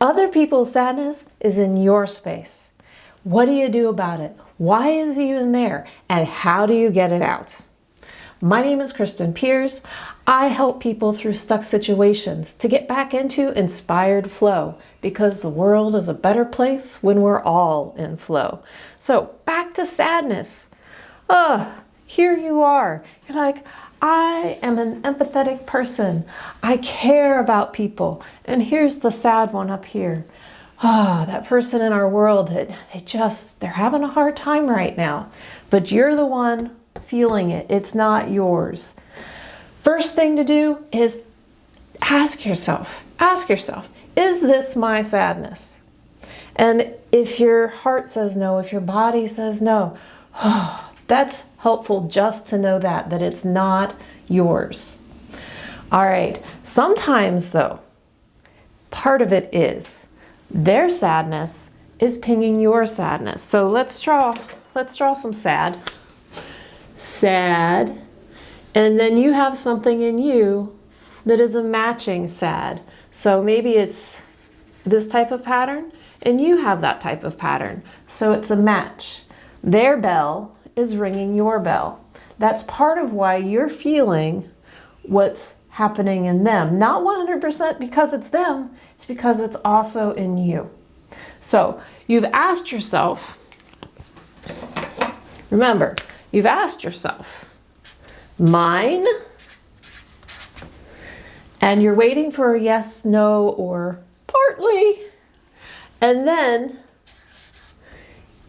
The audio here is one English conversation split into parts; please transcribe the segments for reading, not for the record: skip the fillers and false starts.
Other people's sadness is in your space. What do you do about it? Why is it even there? And how do you get it out? My name is Kristen Pierce. I help people through stuck situations to get back into inspired flow, because the world is a better place when we're all in flow. So back to sadness. Here you are. You're like, I am an empathetic person. I care about people. And here's the sad one up here. That person in our world, they're having a hard time right now. But you're the one feeling it. It's not yours. First thing to do is ask yourself, is this my sadness? And if your heart says no, if your body says no, that's helpful just to know that it's not yours. All right. Sometimes though, part of it is their sadness is pinging your sadness. So let's draw some sad. Sad. And then you have something in you that is a matching sad. So maybe it's this type of pattern and you have that type of pattern. So it's a match. Their bell is ringing your bell. That's part of why you're feeling what's happening in them. Not 100% because it's them, it's because it's also in you. So you've asked yourself, remember, you've asked yourself, mine? And you're waiting for a yes, no, or partly. And then,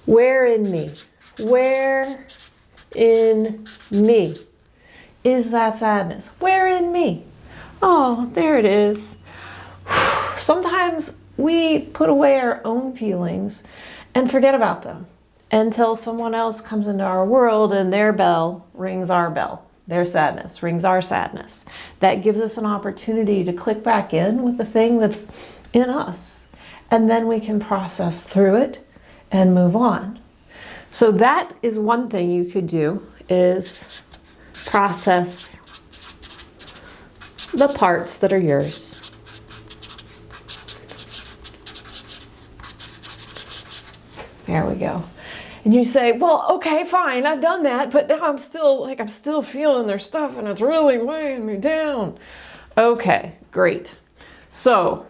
where in me? Where in me is that sadness? Where in me? Oh, there it is. Sometimes we put away our own feelings and forget about them until someone else comes into our world and their bell rings our bell. Their sadness rings our sadness. That gives us an opportunity to click back in with the thing that's in us. And then we can process through it and move on. So that is one thing you could do, is process the parts that are yours. There we go. And you say, well, okay, fine, I've done that, but now I'm still feeling their stuff and it's really weighing me down. Okay, great. So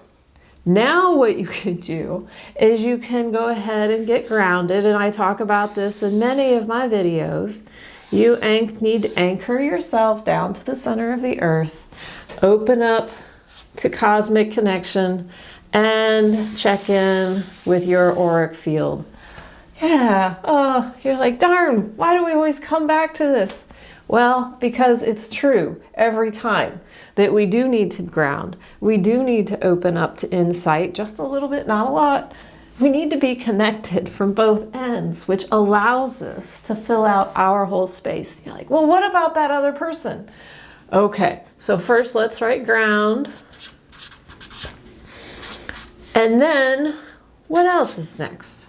now what you can do is you can go ahead and get grounded, and I talk about this in many of my videos. You need to anchor yourself down to the center of the earth, open up to cosmic connection, and check in with your auric field. Yeah, you're like, darn, why do we always come back to this? Well, because it's true every time that we do need to ground. We do need to open up to insight, just a little bit, not a lot. We need to be connected from both ends, which allows us to fill out our whole space. You're like, well, what about that other person? Okay, so first let's write ground. And then what else is next?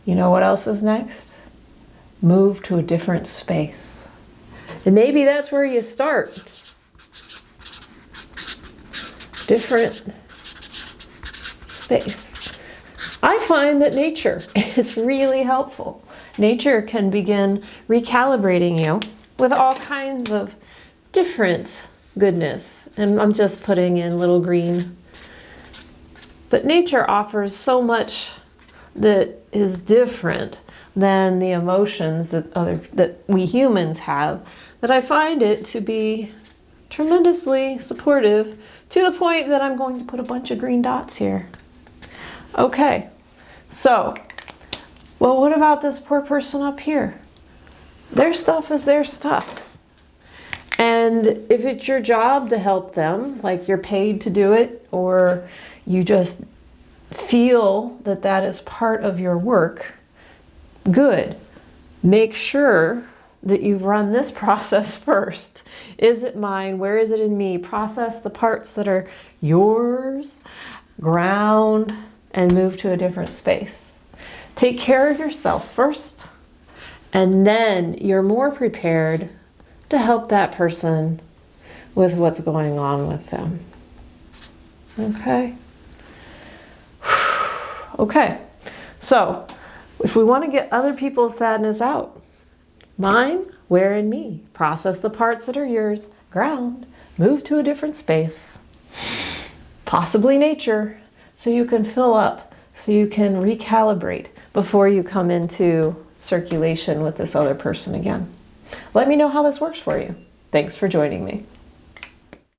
You know what else is next? Move to a different space. And maybe that's where you start. Different space. I find that nature is really helpful. Nature can begin recalibrating you with all kinds of different goodness. And I'm just putting in little green. But nature offers so much that is different than the emotions that we humans have, that I find it to be tremendously supportive, to the point that I'm going to put a bunch of green dots here. Okay, so, well, what about this poor person up here? Their stuff is their stuff. And if it's your job to help them, like you're paid to do it, or you just feel that is part of your work, good. Make sure that you've run this process first. Is it mine? Where is it in me? Process the parts that are yours, ground, and move to a different space. Take care of yourself first, and then you're more prepared to help that person with what's going on with them. Okay? Okay, so if we want to get other people's sadness out, mine, where, and me, process the parts that are yours, ground, move to a different space, possibly nature, so you can fill up, so you can recalibrate before you come into circulation with this other person again. Let me know how this works for you. Thanks for joining me.